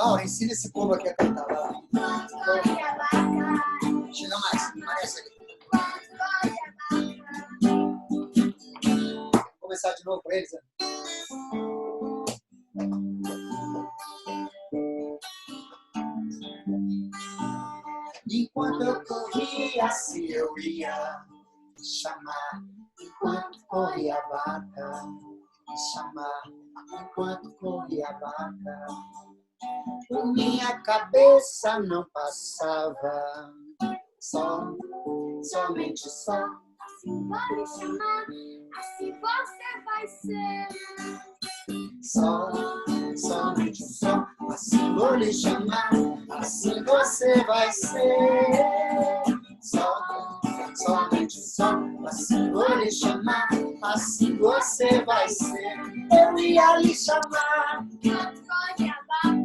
Laura, ensina esse povo aqui a cantar. Vai lá. Chega mais, aparece aqui. Vou começar de novo para eles. Né? Enquanto eu corria, se eu ia chamar. Enquanto corria a vaca, chamar. Enquanto corria a vaca, por minha cabeça não passava. Somente só. Assim vou lhe chamar, assim você vai ser. Somente só. Assim vou lhe chamar, assim você vai ser. Somente só. Assim vou lhe chamar, assim você vai ser. Eu ia lhe chamar. Enquanto corre a vaca,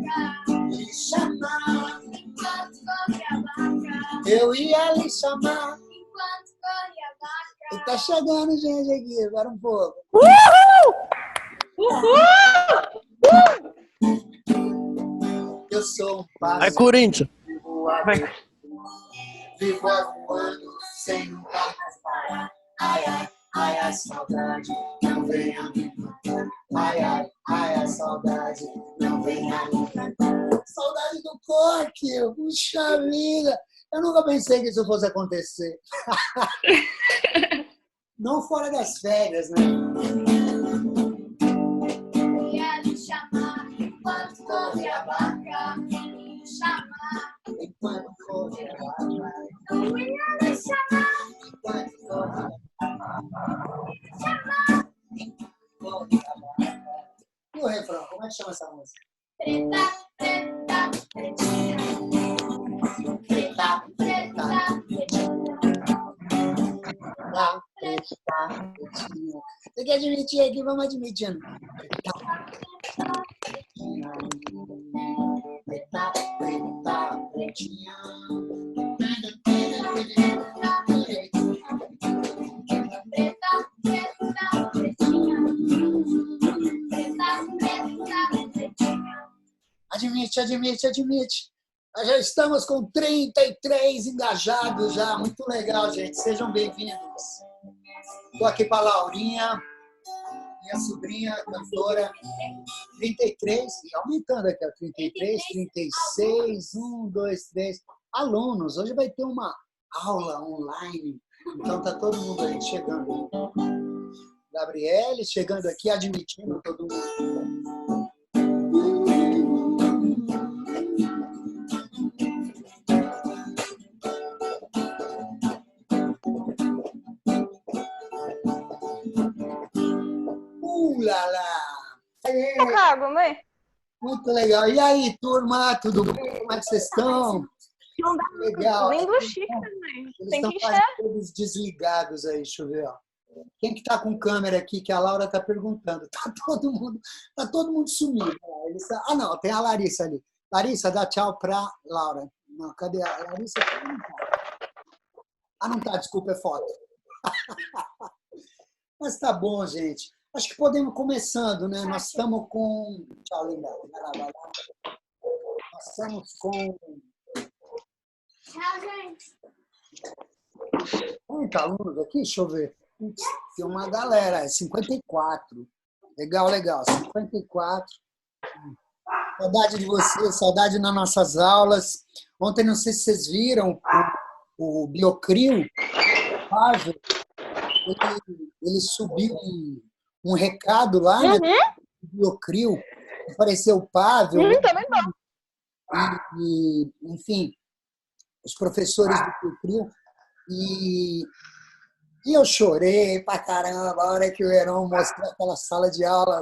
Lhe chamar. enquanto corre a vaca, Eu ia lhe chamar. enquanto corre a vaca. E tá chegando gente aqui, agora um pouco. Eu sou um pássaro. Vai, Corinthians. Vivo voando sem nunca mais parar. Ai, ai, ai, saudade, não venha me matar. Ai, ai, saudade, não venha me matar. Saudade do coque, puxa vida. Eu nunca pensei que isso fosse acontecer. Não fora das férias, né? Eu ia lhe chamar, enquanto corre a vaca. Lhe chamar, Enquanto corre a vaca, eu ia lhe chamar, enquanto corre chamar. a vaca. E o refrão, como é que chama essa música? Preta, preta, pretinha. Preta, Preta, pretinha. preta, pretinha. Você quer admitir aqui? Vamos admitindo. Preta, preta, pretinha. Preta, preta, pretinha. Preta, preta, pretinha. Admite. Nós já estamos com 33 engajados já. Muito legal, gente. Sejam bem-vindos. Estou aqui para a Laurinha, minha sobrinha, cantora. 33, e aumentando aqui, ó, 33, 36, 1, 2, 3. Alunos, hoje vai ter uma aula online. Então tá todo mundo aí chegando. Gabriele chegando aqui, admitindo todo mundo. Lá. Cago, mãe. Muito legal. E aí, turma, tudo bem? Como é que vocês estão? Não dá Legal. lindo chique, mãe. Eles Tem estão que quase encher. todos desligados aí, deixa eu ver. Ó. Quem que está com câmera aqui, que a Laura está perguntando? Tá todo mundo sumido. Ah, não, tem a Larissa ali. Larissa, dá tchau para Laura. Não, cadê a Larissa? Ah, não tá, desculpa, é foto. Mas tá bom, gente. Acho que podemos começando, né? Nós estamos com... Tchau, linda. Vai lá. Nós estamos com... Tchau, gente. Quantos alunos aqui? Deixa eu ver. Putz, tem uma galera, é 54. Legal, 54. Saudade de vocês, saudade nas nossas aulas. Ontem, não sei se vocês viram, o Biocrio, ele subiu um recado lá, né? Do Biocrio, apareceu o Pavel, Também não. e, enfim, os professores do Biocrio. E eu chorei pra caramba a hora que o Heron mostrou aquela sala de aula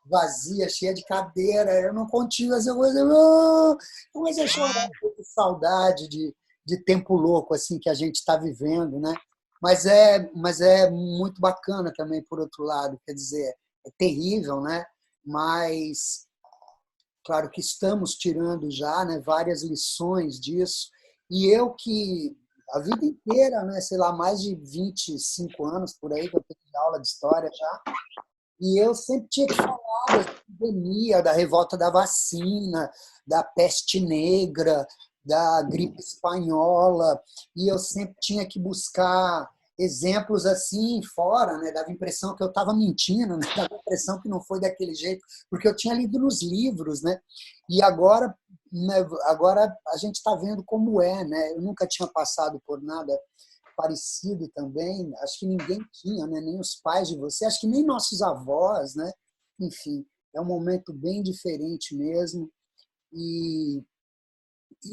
vazia, cheia de cadeira. Eu não contive essa coisa. Eu comecei a chorar de saudade de tempo louco assim que a gente está vivendo, né? Mas é muito bacana também, por outro lado. Quer dizer, é terrível, né? Mas, claro que estamos tirando já, né, várias lições disso. E eu que... a vida inteira, né? Sei lá, mais de 25 anos por aí que eu tenho aula de história já. E eu sempre tinha que falar da epidemia, da revolta da vacina, da peste negra, da gripe espanhola, e eu sempre tinha que buscar exemplos assim fora, né? Dava a impressão que eu estava mentindo, né? Dava a impressão que não foi daquele jeito, porque eu tinha lido nos livros, né? E agora, né, agora a gente está vendo como é, né? Eu nunca tinha passado por nada parecido também, acho que ninguém tinha, né? Nem os pais de você, acho que nem nossos avós, né? Enfim, é um momento bem diferente mesmo, e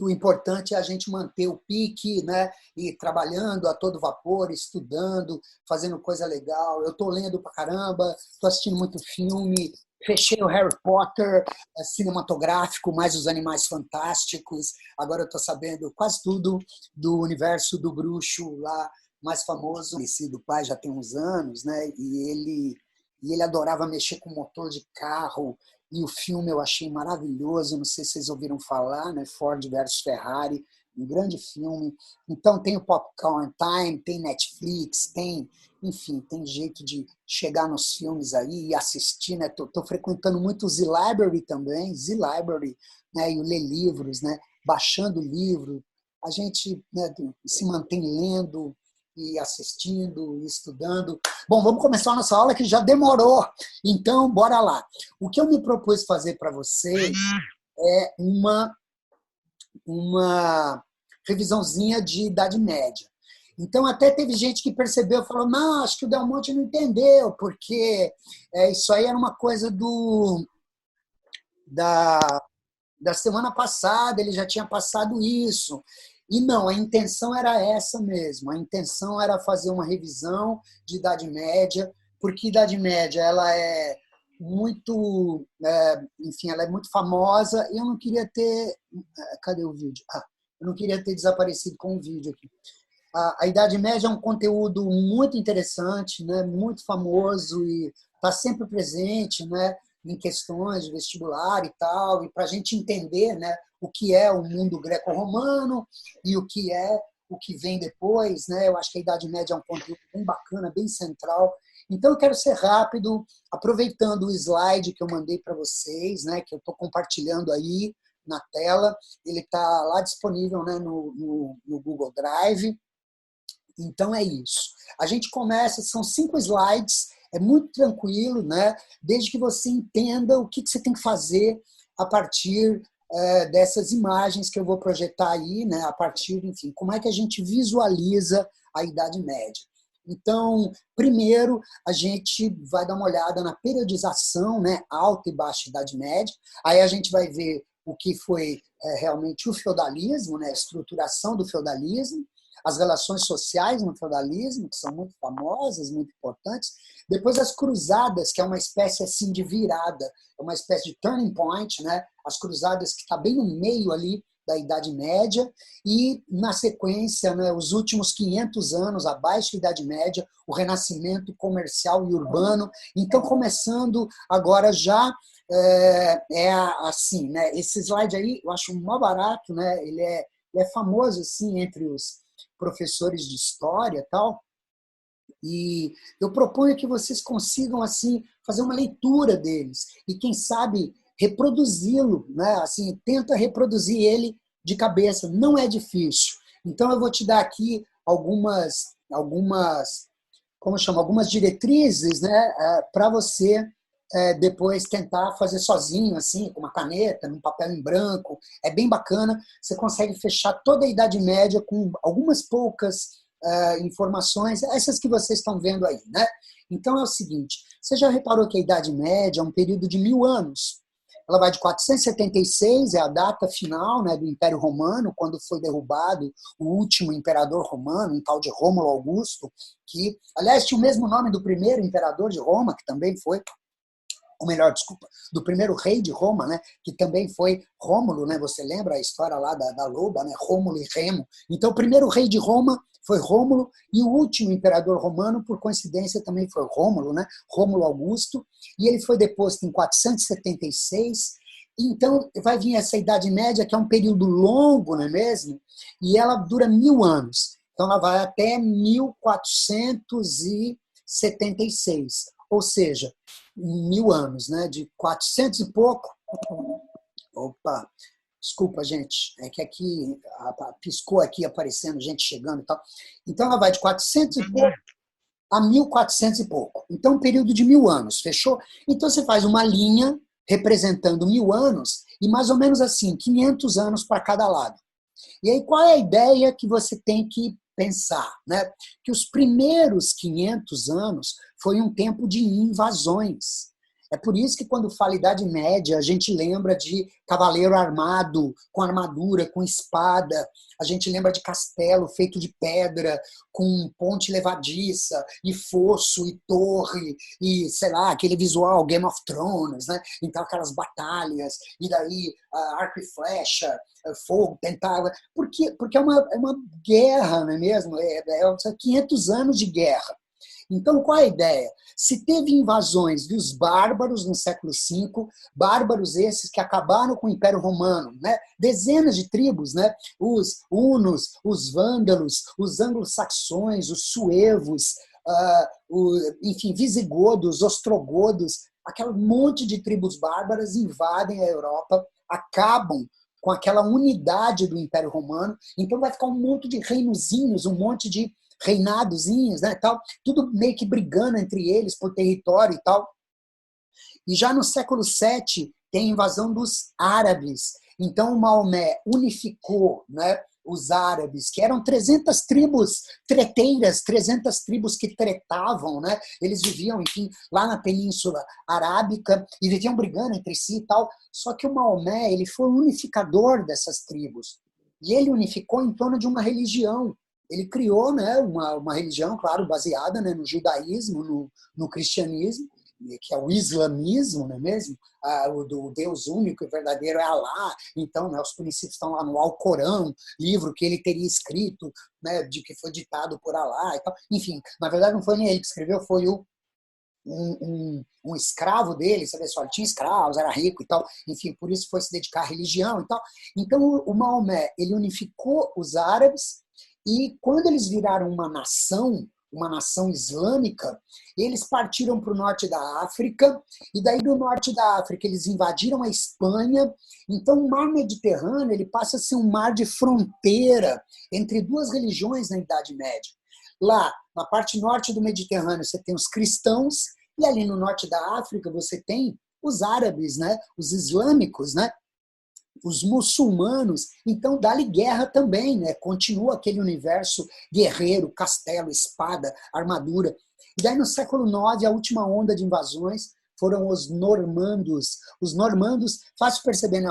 o importante é a gente manter o pique, né? E trabalhando a todo vapor, estudando, fazendo coisa legal. Eu estou lendo pra caramba, estou assistindo muito filme, fechei o Harry Potter cinematográfico, mais os Animais Fantásticos. Agora eu estou sabendo quase tudo do universo do bruxo lá mais famoso. Falecido pai já tem uns anos, né? E ele adorava mexer com motor de carro, e o filme eu achei maravilhoso, não sei se vocês ouviram falar, né? Ford versus Ferrari, um grande filme. Então tem o Popcorn Time, tem Netflix, tem, enfim, tem jeito de chegar nos filmes aí e assistir, né? Tô frequentando muito o Z-Library também, Z-Library, né? E o ler livros, né? Baixando livro. A gente, né, se mantém lendo e assistindo e estudando. Bom, vamos começar a nossa aula que já demorou. Então, bora lá. O que eu me propus fazer para vocês é uma revisãozinha de Idade Média. Então, até teve gente que percebeu e falou: não, acho que o Del Monte não entendeu, porque isso aí era uma coisa da, da semana passada, ele já tinha passado isso. E não, a intenção era essa mesmo. A intenção era fazer uma revisão de Idade Média, porque Idade Média ela é muito, enfim, ela é muito famosa e eu não queria ter, cadê o vídeo? Eu não queria ter desaparecido com o vídeo aqui. A Idade Média é um conteúdo muito interessante, né, muito famoso e está sempre presente, né, em questões de vestibular e tal, e para a gente entender, né, o que é o mundo greco-romano e o que vem depois, né, eu acho que a Idade Média é um conteúdo bem bacana, bem central. Então eu quero ser rápido, aproveitando o slide que eu mandei para vocês, né, que eu estou compartilhando aí na tela, ele está lá disponível, né, no Google Drive. Então é isso. A gente começa, são 5 slides, é muito tranquilo, né? Desde que você entenda o que você tem que fazer a partir dessas imagens que eu vou projetar aí, né? A partir, enfim, como é que a gente visualiza a Idade Média. Então, primeiro, a gente vai dar uma olhada na periodização, né? Alta e Baixa Idade Média. Aí a gente vai ver o que foi realmente o feudalismo, né? A estruturação do feudalismo, as relações sociais no feudalismo, que são muito famosas, muito importantes. Depois as cruzadas, que é uma espécie assim de virada, é uma espécie de turning point, né? As cruzadas que está bem no meio ali da Idade Média, e na sequência, né, os últimos 500 anos, a Baixa Idade Média, o renascimento comercial e urbano. Então, começando agora já, assim, né? Esse slide aí eu acho mó barato, né? Ele é famoso assim entre os professores de história e tal, e eu proponho que vocês consigam assim fazer uma leitura deles e quem sabe reproduzi-lo, né? Assim, tenta reproduzir ele de cabeça, não é difícil. Então eu vou te dar aqui algumas como chama, algumas diretrizes, né, para você depois tentar fazer sozinho, assim, com uma caneta, num papel em branco. É bem bacana. Você consegue fechar toda a Idade Média com algumas poucas informações, essas que vocês estão vendo aí, né? Então é o seguinte: você já reparou que a Idade Média é um período de 1000 anos? Ela vai de 476, é a data final, né, do Império Romano, quando foi derrubado o último imperador romano, um tal de Rômulo Augusto, que, aliás, tinha o mesmo nome do primeiro imperador de Roma, que também foi, ou melhor, desculpa, do primeiro rei de Roma, né, que também foi Rômulo, né, você lembra a história lá da loba, né, Rômulo e Remo. Então, o primeiro rei de Roma foi Rômulo, e o último imperador romano, por coincidência, também foi Rômulo, né, Rômulo Augusto, e ele foi deposto em 476. Então, vai vir essa Idade Média, que é um período longo, não é mesmo? E ela dura 1000 anos. Então, ela vai até 1476, ou seja, 1000 anos, né? De 400 e pouco. Opa! Desculpa, gente, é que aqui piscou aqui aparecendo gente chegando e tal. Então ela vai de 400 e pouco a 1400 e pouco. Então um período de 1000 anos, fechou? Então você faz uma linha representando 1000 anos e mais ou menos assim, 500 anos para cada lado. E aí qual é a ideia que você tem que pensar, né? Que os primeiros 500 anos foi um tempo de invasões. É por isso que quando fala Idade Média, a gente lembra de cavaleiro armado, com armadura, com espada. A gente lembra de castelo feito de pedra, com ponte levadiça, e fosso, e torre, e, sei lá, aquele visual Game of Thrones, né? Então aquelas batalhas, e daí arco e flecha, fogo, tentáculo. Porque é uma guerra, não é mesmo? 500 anos de guerra. Então, qual é a ideia? Se teve invasões dos bárbaros no século V, bárbaros esses que acabaram com o Império Romano, né? Dezenas de tribos, né? Os hunos, os vândalos, os anglo-saxões, os suevos, enfim, visigodos, ostrogodos, aquele monte de tribos bárbaras invadem a Europa, acabam com aquela unidade do Império Romano, então vai ficar um monte de reinozinhos, um monte de reinadozinhos, né, tal, tudo meio que brigando entre eles por território e tal. E já no século VII tem a invasão dos árabes. Então Maomé unificou, né, os árabes, que eram 300 tribos treteiras, 300 tribos que tretavam, né? Eles viviam, enfim, lá na Península Arábica e viviam brigando entre si e tal. Só que o Maomé, ele foi o unificador dessas tribos. E ele unificou em torno de uma religião. Ele criou, né, uma religião, claro, baseada, né, no judaísmo, no cristianismo, que é o islamismo, não é mesmo? O do Deus único e verdadeiro é Alá. Então, né, os princípios estão lá no Alcorão, livro que ele teria escrito, né, de que foi ditado por Alá e tal. Enfim, na verdade não foi nem ele que escreveu, foi um escravo dele, sabe? Só, ele tinha escravos, era rico e tal. Enfim, por isso foi se dedicar à religião e tal. Então, o Maomé, ele unificou os árabes e quando eles viraram uma nação islâmica, eles partiram para o norte da África, e daí do norte da África eles invadiram a Espanha. Então o mar Mediterrâneo ele passa a ser um mar de fronteira entre duas religiões na Idade Média. Lá, na parte norte do Mediterrâneo, você tem os cristãos, e ali no norte da África você tem os árabes, né? Os islâmicos, né? Os muçulmanos, então dá-lhe guerra também, né? Continua aquele universo guerreiro, castelo, espada, armadura. E daí no século IX, a última onda de invasões foram os normandos. Os normandos, fácil perceber, né?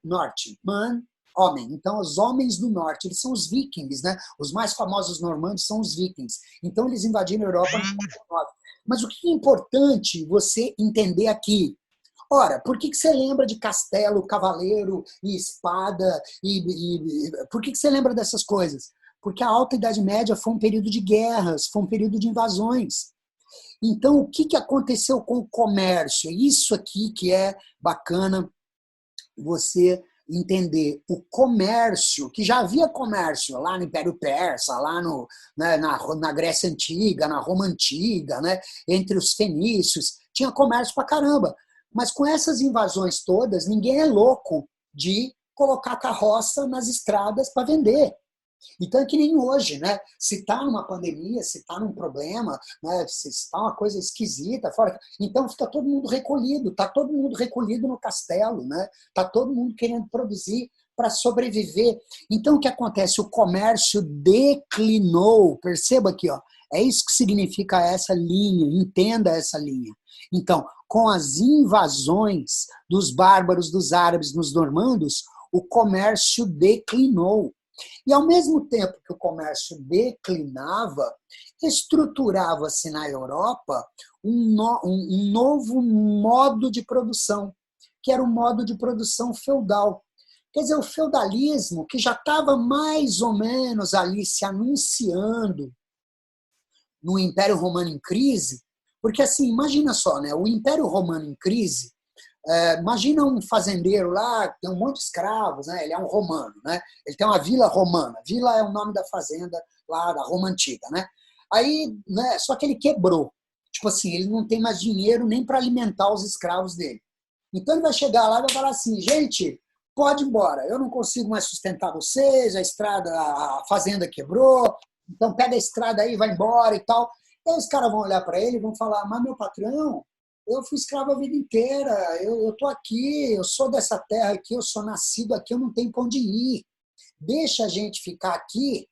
Norte, man, homem. Então, os homens do norte, eles são os vikings, né? Os mais famosos normandos são os vikings. Então, eles invadiram a Europa no século IX. Mas o que é importante você entender aqui? Ora, por que você lembra de castelo, cavaleiro e espada? Por que você lembra dessas coisas? Porque a Alta Idade Média foi um período de guerras, foi um período de invasões. Então, o que aconteceu com o comércio? Isso aqui que é bacana você entender. O comércio, que já havia comércio lá no Império Persa, lá no, né, na Grécia Antiga, na Roma Antiga, né, entre os fenícios, tinha comércio pra caramba. Mas com essas invasões todas, ninguém é louco de colocar carroça nas estradas para vender. Então é que nem hoje, né? Se está numa pandemia, se está num problema, né? Se está uma coisa esquisita, fora, então fica todo mundo recolhido, está todo mundo recolhido no castelo, né? Está todo mundo querendo produzir para sobreviver. Então o que acontece? O comércio declinou. Perceba aqui, ó. É isso que significa essa linha, entenda essa linha. Então, com as invasões dos bárbaros, dos árabes, nos normandos, o comércio declinou. E ao mesmo tempo que o comércio declinava, estruturava-se na Europa um novo modo de produção, que era o modo de produção feudal. Quer dizer, o feudalismo, que já estava mais ou menos ali se anunciando no Império Romano em crise, porque assim, imagina só, né? O Império Romano em crise, imagina um fazendeiro lá, tem um monte de escravos, né? Ele é um romano, né? Ele tem uma vila romana. Vila é o nome da fazenda lá da Roma Antiga, né? Aí, né, só que ele quebrou. Tipo assim, ele não tem mais dinheiro nem para alimentar os escravos dele. Então ele vai chegar lá e vai falar assim, gente, pode ir embora, eu não consigo mais sustentar vocês, a estrada, a fazenda quebrou, então pega a estrada aí, vai embora e tal. Aí os caras vão olhar para ele e vão falar, mas meu patrão, eu fui escravo a vida inteira, eu tô aqui, eu sou dessa terra aqui, eu sou nascido aqui, eu não tenho pra onde ir. Deixa a gente ficar aqui,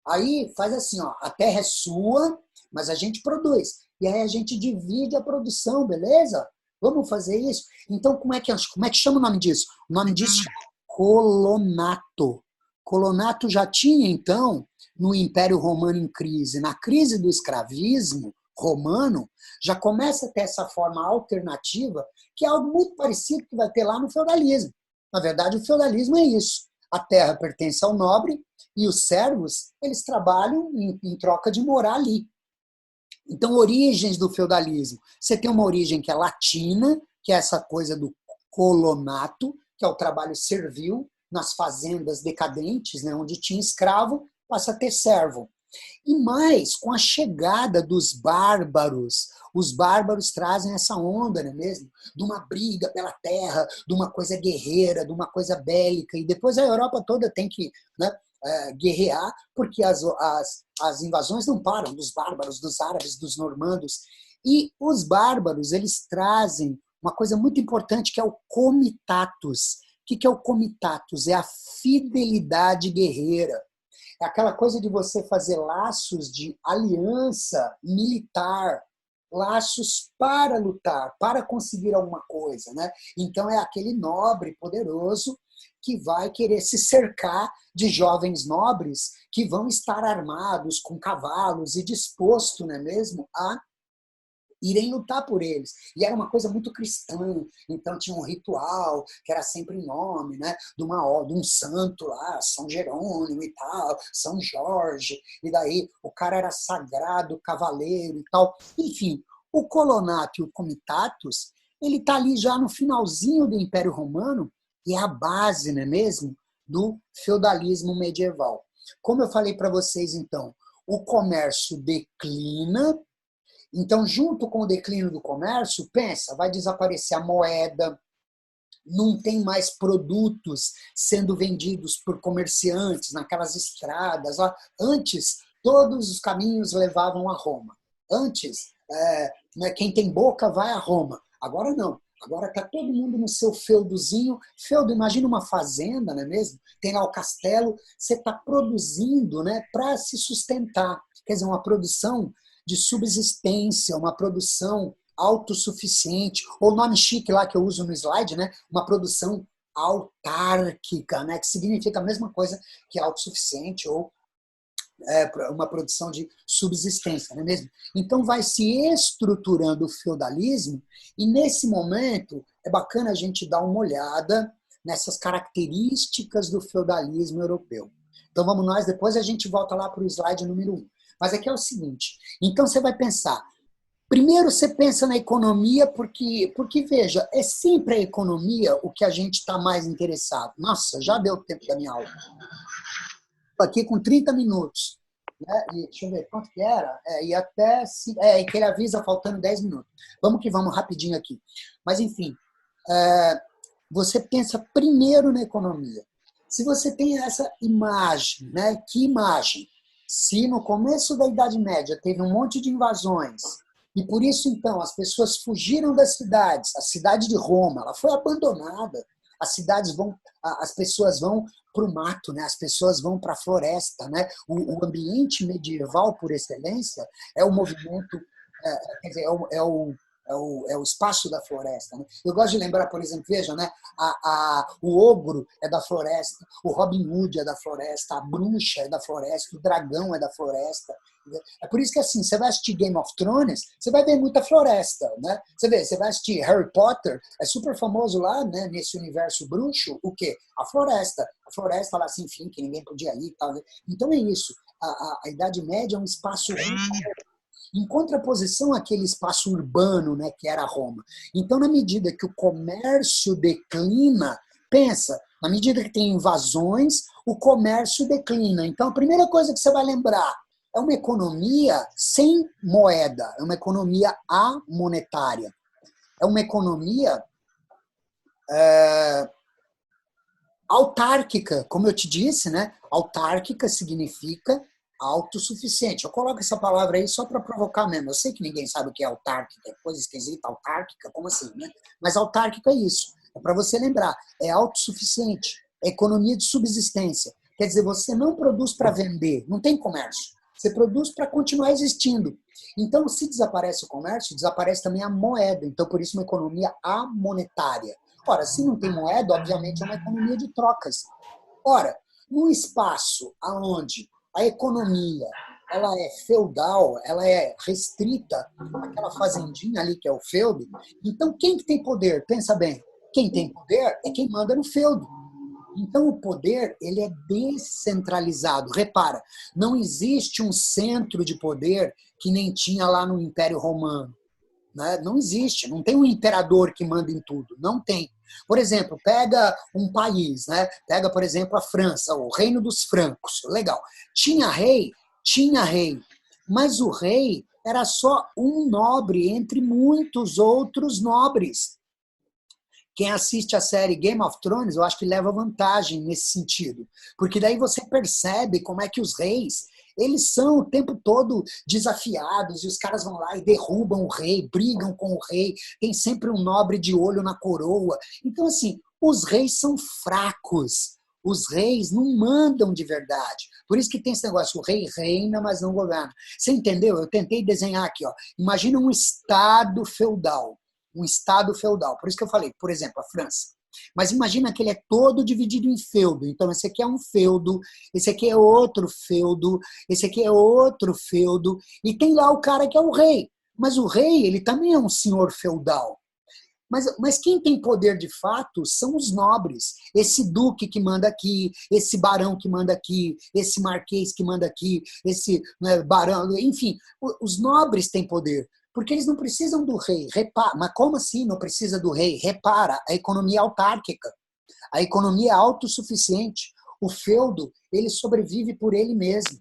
aí faz assim, ó, a terra é sua, mas a gente produz. E aí a gente divide a produção, beleza? Vamos fazer isso? Então, como é que chama o nome disso? O nome disso é colonato. Colonato já tinha, então, no Império Romano em crise. Na crise do escravismo romano, já começa a ter essa forma alternativa, que é algo muito parecido que vai ter lá no feudalismo. Na verdade, o feudalismo é isso. A terra pertence ao nobre e os servos, eles trabalham em troca de morar ali. Então, origens do feudalismo. Você tem uma origem que é latina, que é essa coisa do colonato, que é o trabalho servil nas fazendas decadentes, né, onde tinha escravo, passa a ter servo. E mais, com a chegada dos bárbaros, os bárbaros trazem essa onda, não é mesmo? De uma briga pela terra, de uma coisa guerreira, de uma coisa bélica. E depois a Europa toda tem que, né, guerrear, porque as invasões não param dos bárbaros, dos árabes, dos normandos. E os bárbaros, eles trazem uma coisa muito importante que é o comitatus. O que é o comitatus? É a fidelidade guerreira. É aquela coisa de você fazer laços de aliança militar, laços para lutar, para conseguir alguma coisa, né? Então é aquele nobre poderoso que vai querer se cercar de jovens nobres que vão estar armados com cavalos e disposto, não é mesmo, a irem lutar por eles. E era uma coisa muito cristã, então tinha um ritual que era sempre em nome, né, de um santo lá, São Jerônimo e tal, São Jorge, e daí o cara era sagrado, cavaleiro e tal. Enfim, o colonato e o comitatus, ele está ali já no finalzinho do Império Romano e é a base, não é mesmo, do feudalismo medieval. Como eu falei para vocês, então, o comércio declina. Então, junto com o declínio do comércio, pensa, vai desaparecer a moeda, não tem mais produtos sendo vendidos por comerciantes naquelas estradas. Ó. Antes, todos os caminhos levavam a Roma. Antes, quem tem boca vai a Roma. Agora não. Agora está todo mundo no seu feudozinho. Feudo, imagina uma fazenda, não é mesmo? Tem lá o castelo, você está produzindo, né, para se sustentar. Quer dizer, uma produção de subsistência, uma produção autossuficiente, ou o nome chique lá que eu uso no slide, né? Uma produção autárquica, né? Que significa a mesma coisa que autossuficiente ou uma produção de subsistência, não é mesmo? Então vai se estruturando o feudalismo e nesse momento é bacana a gente dar uma olhada nessas características do feudalismo europeu. Então vamos nós, depois a gente volta lá para o slide número 1. Mas aqui é o seguinte, então você vai pensar, primeiro você pensa na economia, porque veja, é sempre a economia o que a gente está mais interessado. Nossa, já deu tempo da minha aula. Estou aqui com 30 minutos. Né? E, deixa eu ver quanto que era. E até e que ele avisa faltando 10 minutos. Vamos que vamos rapidinho aqui. Mas, enfim, você pensa primeiro na economia. Se você tem essa imagem, né? Que imagem? Se no começo da Idade Média teve um monte de invasões, e por isso, então, as pessoas fugiram das cidades, a cidade de Roma, ela foi abandonada, as pessoas vão para o mato, né? As pessoas vão para a floresta, né? O ambiente medieval, por excelência, é o movimento, quer dizer, é o espaço da floresta. Né? Eu gosto de lembrar, por exemplo, veja, né? O ogro é da floresta, o Robin Hood é da floresta, a bruxa é da floresta, o dragão é da floresta. É por isso que assim, você vai assistir Game of Thrones, você vai ver muita floresta, né? Você vai assistir Harry Potter, é super famoso lá, né? Nesse universo bruxo, o quê? A floresta lá assim, enfim, que ninguém podia ir e tal. Né? Então é isso, a Idade Média é um espaço em contraposição àquele espaço urbano, né, que era Roma. Então, na medida que o comércio declina, pensa, na medida que tem invasões, o comércio declina. Então, a primeira coisa que você vai lembrar é uma economia sem moeda, é uma economia amonetária. É uma economia Autárquica, como eu te disse, né? Autárquica significa autossuficiente. Eu coloco essa palavra aí só para provocar mesmo. Eu sei que ninguém sabe o que é autárquica, é coisa esquisita, autárquica, como assim, né? Mas autárquica é isso. É para você lembrar, é autossuficiente, é economia de subsistência. Quer dizer, você não produz para vender, não tem comércio. Você produz para continuar existindo. Então, se desaparece o comércio, desaparece também a moeda. Então, por isso, uma economia amonetária. Ora, se não tem moeda, obviamente é uma economia de trocas. Ora, num espaço onde a economia ela é feudal, ela é restrita àquela fazendinha ali que é o feudo, então quem que tem poder? Pensa bem, quem tem poder é quem manda no feudo. Então o poder ele é descentralizado. Repara, não existe um centro de poder que nem tinha lá no Império Romano. Né? Não existe, não tem um imperador que manda em tudo, não tem. Por exemplo, pega um país, né? Pega, por exemplo, a França, o Reino dos Francos, legal. Tinha rei, mas o rei era só um nobre entre muitos outros nobres. Quem assiste a série Game of Thrones, eu acho que leva vantagem nesse sentido. Porque daí você percebe como é que os reis, eles são o tempo todo desafiados, e os caras vão lá e derrubam o rei, brigam com o rei, tem sempre um nobre de olho na coroa. Então, assim, os reis são fracos. Os reis não mandam de verdade. Por isso que tem esse negócio, o rei reina, mas não governa. Você entendeu? Eu tentei desenhar aqui, ó. Imagina um estado feudal. Um estado feudal. Por isso que eu falei, por exemplo, a França. Mas imagina que ele é todo dividido em feudo. Então, esse aqui é um feudo, esse aqui é outro feudo, esse aqui é outro feudo, e tem lá o cara que é o rei. Mas o rei, ele também é um senhor feudal. Mas quem tem poder de fato são os nobres. Esse duque que manda aqui, esse barão que manda aqui, esse marquês que manda aqui, esse, né, barão, enfim, os nobres têm poder. Porque eles não precisam do rei. Repara, mas como assim não precisa do rei? Repara, a economia é autárquica. A economia é autossuficiente. O feudo, ele sobrevive por ele mesmo.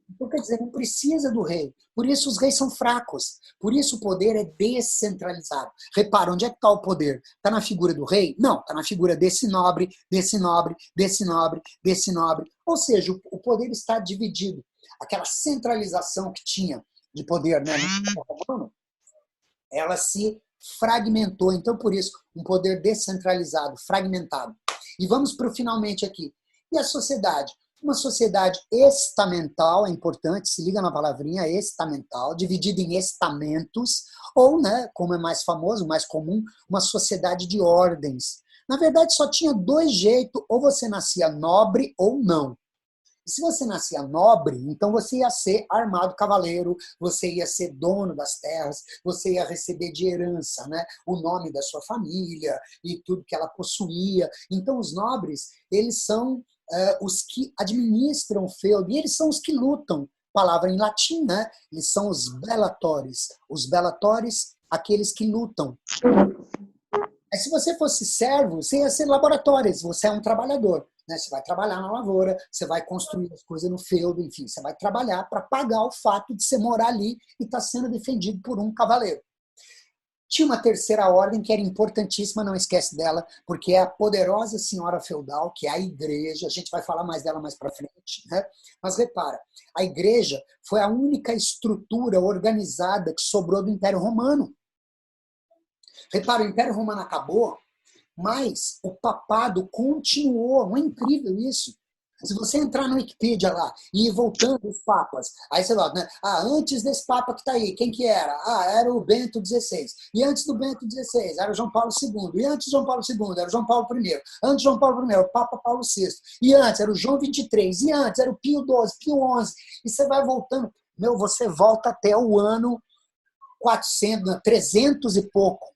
Então, quer dizer, não precisa do rei. Por isso os reis são fracos. Por isso o poder é descentralizado. Repara, onde é que está o poder? Está na figura do rei? Não, está na figura desse nobre, desse nobre, desse nobre, desse nobre. Ou seja, o poder está dividido. Aquela centralização que tinha de poder, né, no Império Romano, ela se fragmentou. Então, por isso, um poder descentralizado, fragmentado. E vamos para o finalmente aqui. E a sociedade? Uma sociedade estamental, é importante, se liga na palavrinha, estamental, dividida em estamentos, ou, né, como é mais famoso, mais comum, uma sociedade de ordens. Na verdade, só tinha dois jeitos, ou você nascia nobre ou não. Se você nascia nobre, então você ia ser armado cavaleiro, você ia ser dono das terras, você ia receber de herança, né, o nome da sua família e tudo que ela possuía. Então os nobres, eles são os que administram o feudo, e eles são os que lutam. Palavra em latim, né? Eles são os belatores. Os belatores, aqueles que lutam. Mas se você fosse servo, você ia ser laboratório, você é um trabalhador. Né? Você vai trabalhar na lavoura, você vai construir as coisas no feudo, enfim, você vai trabalhar para pagar o fato de você morar ali e estar sendo defendido por um cavaleiro. Tinha uma terceira ordem que era importantíssima, não esquece dela, porque é a poderosa senhora feudal, que é a igreja, a gente vai falar mais dela mais para frente, né? Mas repara, a igreja foi a única estrutura organizada que sobrou do Império Romano. Repara, o Império Romano acabou, mas o papado continuou. Não é incrível isso? Se você entrar na Wikipedia lá e ir voltando os papas, aí você vai, né? Ah, antes desse papa que está aí, quem que era? Ah, era o Bento XVI. E antes do Bento XVI, era o João Paulo II. E antes do João Paulo II, era o João Paulo I. Antes do João Paulo I, o Papa Paulo VI. E antes era o João XXIII. E antes era o Pio XII, Pio XI. E você vai voltando. Meu, você volta até o ano 400, 300 e pouco.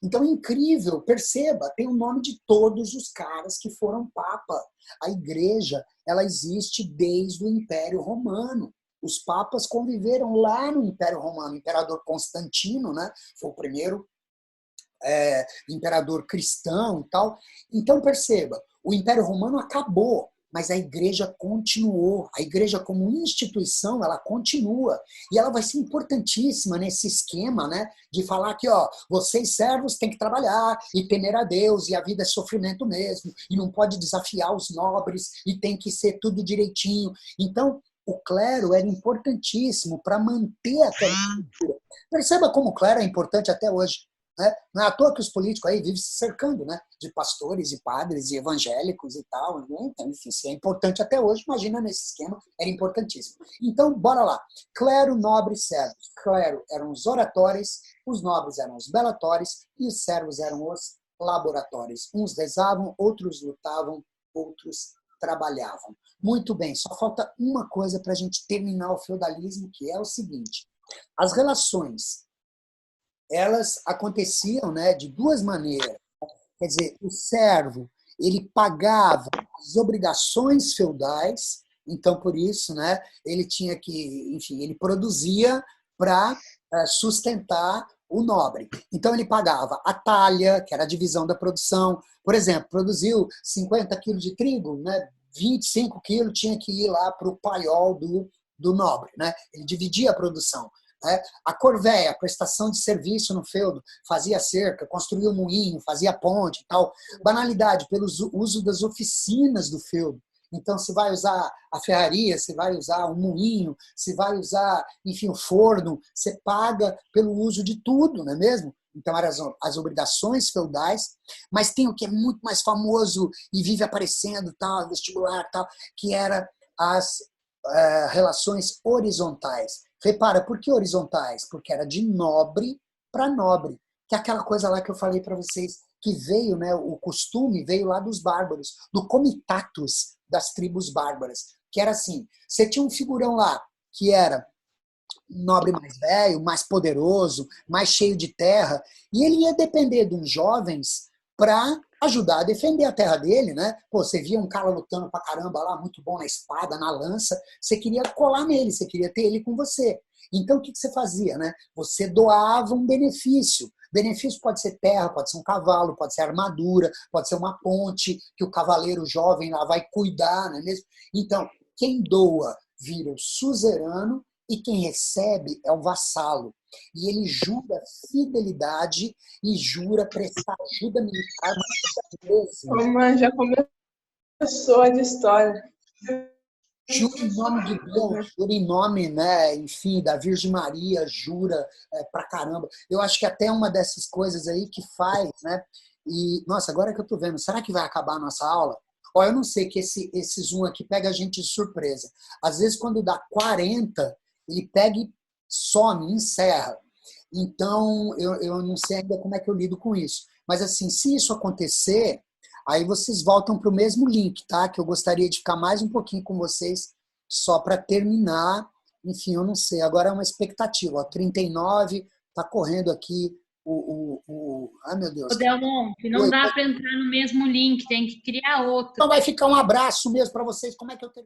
Então é incrível, perceba, tem o nome de todos os caras que foram papa. A igreja, ela existe desde o Império Romano. Os papas conviveram lá no Império Romano. O imperador Constantino, né, foi o primeiro imperador cristão e tal. Então perceba, o Império Romano acabou. mas a igreja continuou. A igreja como instituição, ela continua. E ela vai ser importantíssima nesse esquema, né, de falar que, ó, vocês servos têm que trabalhar e temer a Deus, e a vida é sofrimento mesmo, e não pode desafiar os nobres, e tem que ser tudo direitinho. Então, o clero era importantíssimo para manter aquela estrutura. Perceba como o clero é importante até hoje. Né? Não é à toa que os políticos aí vivem se cercando, né, de pastores e padres e evangélicos e tal. Né? Então, enfim, se é importante até hoje, imagina nesse esquema, era importantíssimo. Então, bora lá. Clero, nobre, servos. Clero eram os oratórios, os nobres eram os belatores e os servos eram os laboratórios. Uns rezavam, outros lutavam, outros trabalhavam. Muito bem, só falta uma coisa para a gente terminar o feudalismo, que é o seguinte. As relações, elas aconteciam, né, de duas maneiras. Quer dizer, o servo, ele pagava as obrigações feudais, então, por isso, né, ele tinha que, enfim, ele produzia para sustentar o nobre. Então, ele pagava a talha, que era a divisão da produção. Por exemplo, produziu 50 quilos de trigo, né, 25 quilos tinha que ir lá para o paiol do nobre. Né? Ele dividia a produção. Né? A corvéia, a prestação de serviço no feudo, fazia cerca, construía um moinho, fazia ponte e tal. Banalidade, pelo uso das oficinas do feudo. Então, se vai usar a ferraria, se vai usar um moinho, se vai usar, enfim, o forno, você paga pelo uso de tudo, não é mesmo? Então, eram as obrigações feudais, mas tem o que é muito mais famoso e vive aparecendo, tal, vestibular, tal, que era as relações horizontais. Repara, por que horizontais? Porque era de nobre para nobre, que é aquela coisa lá que eu falei para vocês, que veio, né, o costume veio lá dos bárbaros, do comitatus das tribos bárbaras, que era assim, você tinha um figurão lá, que era um nobre mais velho, mais poderoso, mais cheio de terra, e ele ia depender de uns jovens para ajudar a defender a terra dele, né? Pô, você via um cara lutando pra caramba lá, muito bom na espada, na lança, você queria colar nele, você queria ter ele com você. Então, o que você fazia, né? Você doava um benefício. Benefício pode ser terra, pode ser um cavalo, pode ser armadura, pode ser uma ponte que o cavaleiro jovem lá vai cuidar, não é mesmo? Então, quem doa vira o suzerano e quem recebe é o vassalo. E ele jura fidelidade e jura prestar ajuda militar. Mas já começou a de história. Jura em nome de Deus, jura em nome, né, enfim, da Virgem Maria, jura pra caramba. Eu acho que até uma dessas coisas aí que faz, né? E, nossa, agora que eu tô vendo, será que vai acabar a nossa aula? Ó, eu não sei que esse Zoom aqui pega a gente de surpresa. Às vezes, quando dá 40, ele pega e some, encerra. Então, eu não sei ainda como é que eu lido com isso. Mas, assim, se isso acontecer, aí vocês voltam para o mesmo link, tá? Que eu gostaria de ficar mais um pouquinho com vocês, só para terminar. Enfim, eu não sei. Agora é uma expectativa. Ó, 39, tá correndo aqui ai, meu Deus. O Delmonte, não dá para entrar no mesmo link, tem que criar outro. Então vai ficar um abraço mesmo para vocês. Como é que eu termino?